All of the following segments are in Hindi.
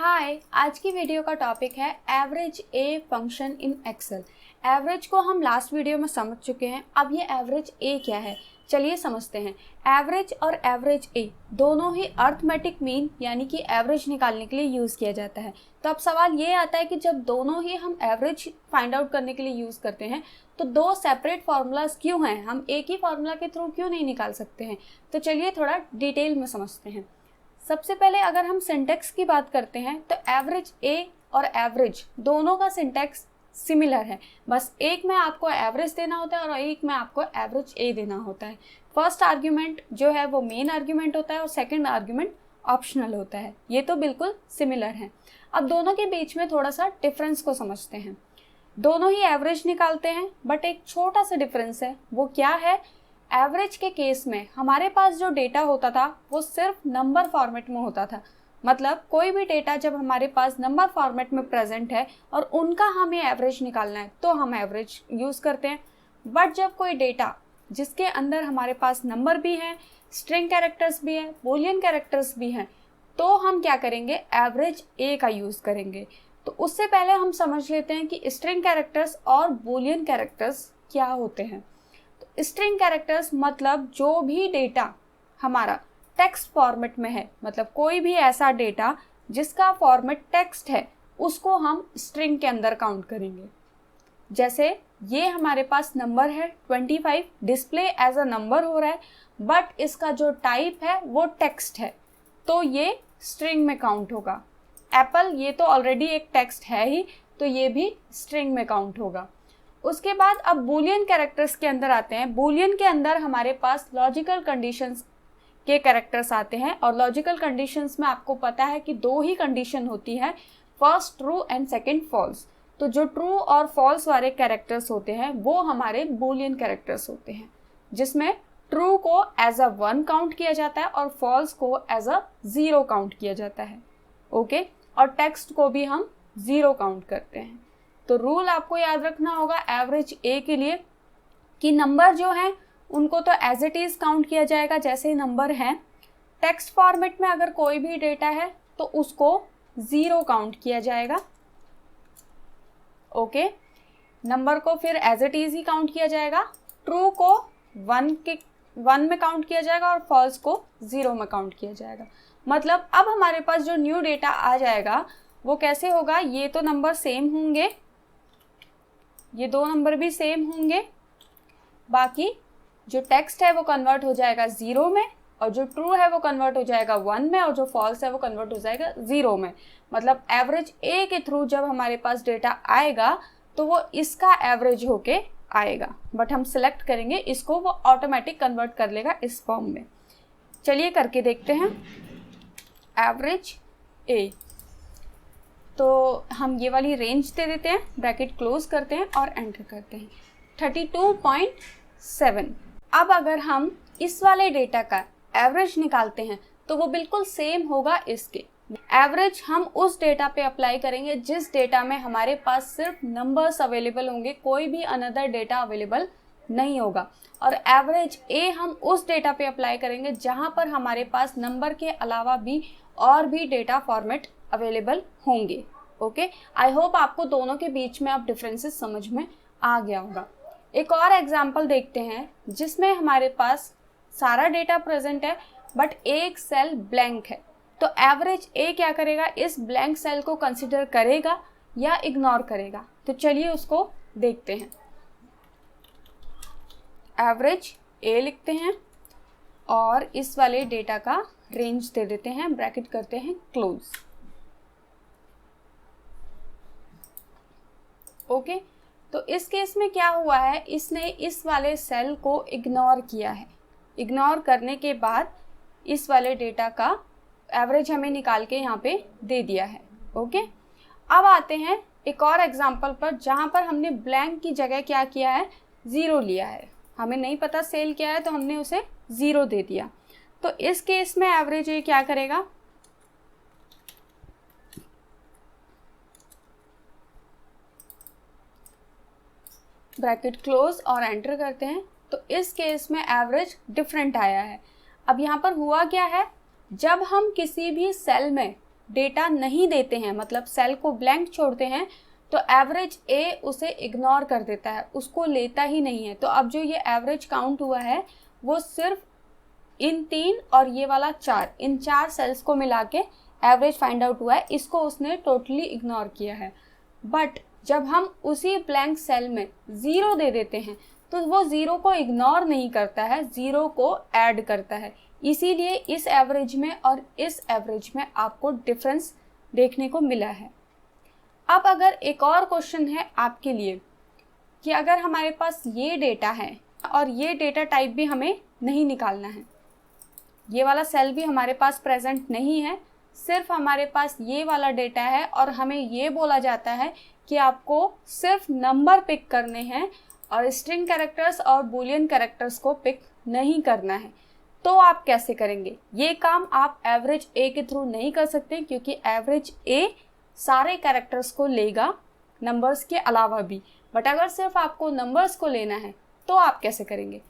हाय, आज की वीडियो का टॉपिक है average a function in Excel. Average को हम लास्ट वीडियो में समझ चुके हैं। अब ये एवरेज ए क्या है, चलिए समझते हैं। एवरेज और एवरेज ए दोनों ही अर्थमेटिक मीन यानी कि एवरेज निकालने के लिए यूज़ किया जाता है। तो अब सवाल ये आता है कि जब दोनों ही हम एवरेज फाइंड आउट करने के लिए यूज़ करते हैं तो दो सेपरेट फार्मूलाज क्यों हैं, हम एक ही फार्मूला के थ्रू क्यों नहीं निकाल सकते हैं। तो चलिए थोड़ा डिटेल में समझते हैं। सबसे पहले अगर हम सिंटैक्स की बात करते हैं तो एवरेज ए और एवरेज दोनों का सिंटैक्स सिमिलर है, बस एक में आपको एवरेज देना होता है और एक में आपको एवरेज ए देना होता है। फर्स्ट आर्ग्यूमेंट जो है वो मेन आर्ग्यूमेंट होता है और सेकंड आर्ग्यूमेंट ऑप्शनल होता है। ये तो बिल्कुल सिमिलर है। अब दोनों के बीच में थोड़ा सा डिफरेंस को समझते हैं। दोनों ही एवरेज निकालते हैं बट एक छोटा सा डिफरेंस है। वो क्या है? एवरेज के केस में हमारे पास जो डेटा होता था वो सिर्फ नंबर फॉर्मेट में होता था। मतलब कोई भी डेटा जब हमारे पास नंबर फॉर्मेट में प्रेजेंट है और उनका हमें एवरेज निकालना है तो हम एवरेज यूज़ करते हैं। बट जब कोई डेटा जिसके अंदर हमारे पास नंबर भी हैं, स्ट्रिंग कैरेक्टर्स भी हैं, बूलियन कैरेक्टर्स भी हैं, तो हम क्या करेंगे? एवरेज ए का यूज़ करेंगे। तो उससे पहले हम समझ लेते हैं कि स्ट्रिंग कैरेक्टर्स और बूलियन कैरेक्टर्स क्या होते हैं। स्ट्रिंग कैरेक्टर्स मतलब जो भी डेटा हमारा टेक्स्ट फॉर्मेट में है, मतलब कोई भी ऐसा डेटा जिसका फॉर्मेट टेक्स्ट है उसको हम स्ट्रिंग के अंदर काउंट करेंगे। जैसे ये हमारे पास नंबर है 25, डिस्प्ले एज अ नंबर हो रहा है बट इसका जो टाइप है वो टेक्स्ट है, तो ये स्ट्रिंग में काउंट होगा। एप्पल ये तो ऑलरेडी एक टेक्स्ट है ही, तो ये भी स्ट्रिंग में काउंट होगा। उसके बाद अब बूलियन कैरेक्टर्स के अंदर आते हैं। बूलियन के अंदर हमारे पास लॉजिकल कंडीशंस के कैरेक्टर्स आते हैं और लॉजिकल कंडीशंस में आपको पता है कि दो ही कंडीशन होती है, first true and second false. तो जो ट्रू और फॉल्स वाले कैरेक्टर्स होते हैं वो हमारे बूलियन कैरेक्टर्स होते हैं, जिसमें ट्रू को एज अ 1 काउंट किया जाता है और फॉल्स को एज अ 0 काउंट किया जाता है। ओके, और टेक्स्ट को भी हम 0 काउंट करते हैं। तो रूल आपको याद रखना होगा एवरेज ए के लिए कि नंबर जो हैं उनको तो एज इट इज़ काउंट किया जाएगा जैसे ही नंबर हैं। टेक्स्ट फॉर्मेट में अगर कोई भी डेटा है तो उसको 0 काउंट किया जाएगा। ओके, नंबर को फिर एज इट इज़ ही काउंट किया जाएगा। ट्रू को 1 में काउंट किया जाएगा और फॉल्स को 0 में काउंट किया जाएगा। मतलब अब हमारे पास जो न्यू डेटा आ जाएगा वो कैसे होगा? ये तो नंबर सेम होंगे, ये दो नंबर भी सेम होंगे, बाकी जो टेक्स्ट है वो कन्वर्ट हो जाएगा 0 में और जो ट्रू है वो कन्वर्ट हो जाएगा 1 में और जो फॉल्स है वो कन्वर्ट हो जाएगा 0 में। मतलब एवरेज ए के थ्रू जब हमारे पास डेटा आएगा तो वो इसका एवरेज होके आएगा, बट हम सिलेक्ट करेंगे इसको, वो ऑटोमेटिक कन्वर्ट कर लेगा इस फॉर्म में। चलिए करके देखते हैं एवरेज ए। तो हम ये वाली रेंज दे देते हैं, ब्रैकेट क्लोज करते हैं और एंटर करते हैं 32.7। अब अगर हम इस वाले डेटा का एवरेज निकालते हैं तो वो बिल्कुल सेम होगा इसके। एवरेज हम उस डेटा पे अप्लाई करेंगे जिस डेटा में हमारे पास सिर्फ नंबर्स अवेलेबल होंगे, कोई भी अनदर डेटा अवेलेबल नहीं होगा। और एवरेज ए हम उस डेटा पे अप्लाई करेंगे जहाँ पर हमारे पास नंबर के अलावा भी और भी डेटा फॉर्मेट अवेलेबल होंगे। ओके, आई होप आपको दोनों के बीच में अब डिफरेंसेस समझ में आ गया होगा। एक और एग्जांपल देखते हैं जिसमें हमारे पास सारा डेटा प्रेजेंट है बट एक सेल ब्लैंक है। तो एवरेज ए क्या करेगा? इस ब्लैंक सेल को कंसिडर करेगा या इग्नोर करेगा? तो चलिए उसको देखते हैं। एवरेज ए लिखते हैं और इस वाले डेटा का रेंज दे देते हैं, ब्रैकेट करते हैं क्लोज। ओके, तो इस केस में क्या हुआ है, इसने इस वाले सेल को इग्नोर किया है। इग्नोर करने के बाद इस वाले डेटा का एवरेज हमें निकाल के यहाँ पे दे दिया है। ओके, अब आते हैं एक और एग्जांपल पर जहाँ पर हमने ब्लैंक की जगह क्या किया है? 0 लिया है। हमें नहीं पता सेल क्या है तो हमने उसे 0 दे दिया। तो इस केस में एवरेज ये क्या करेगा? ब्रैकेट क्लोज और एंटर करते हैं। तो इस केस में एवरेज डिफरेंट आया है। अब यहाँ पर हुआ क्या है? जब हम किसी भी सेल में डेटा नहीं देते हैं, मतलब सेल को ब्लैंक छोड़ते हैं, तो एवरेज ए उसे इग्नोर कर देता है, उसको लेता ही नहीं है। तो अब जो ये एवरेज काउंट हुआ है वो सिर्फ इन 3 और ये वाला 4, इन 4 सेल्स को मिला के एवरेज फाइंड आउट हुआ है, इसको उसने टोटली इग्नोर किया है। बट जब हम उसी ब्लैंक सेल में 0 दे देते हैं तो वो 0 को इग्नोर नहीं करता है, 0 को ऐड करता है। इसीलिए इस एवरेज में और इस एवरेज में आपको डिफरेंस देखने को मिला है। अब अगर एक और क्वेश्चन है आपके लिए कि अगर हमारे पास ये डेटा है और ये डेटा टाइप भी हमें नहीं निकालना है, ये वाला सेल भी हमारे पास प्रेजेंट नहीं है, सिर्फ हमारे पास ये वाला डेटा है और हमें ये बोला जाता है कि आपको सिर्फ नंबर पिक करने हैं और स्ट्रिंग कैरेक्टर्स और बूलियन कैरेक्टर्स को पिक नहीं करना है, तो आप कैसे करेंगे? ये काम आप एवरेज ए के थ्रू नहीं कर सकते, क्योंकि एवरेज ए सारे कैरेक्टर्स को लेगा नंबर्स के अलावा भी। बट अगर सिर्फ आपको नंबर्स को लेना है तो आप कैसे करेंगे?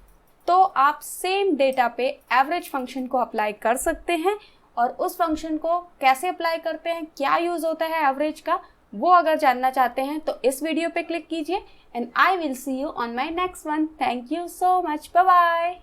तो आप सेम डेटा पे एवरेज फंक्शन को अप्लाई कर सकते हैं, और उस फंक्शन को कैसे अप्लाई करते हैं, क्या यूज़ होता है एवरेज का, वो अगर जानना चाहते हैं तो इस वीडियो पे क्लिक कीजिए। And I will see you on my next one. Thank you so much, bye bye.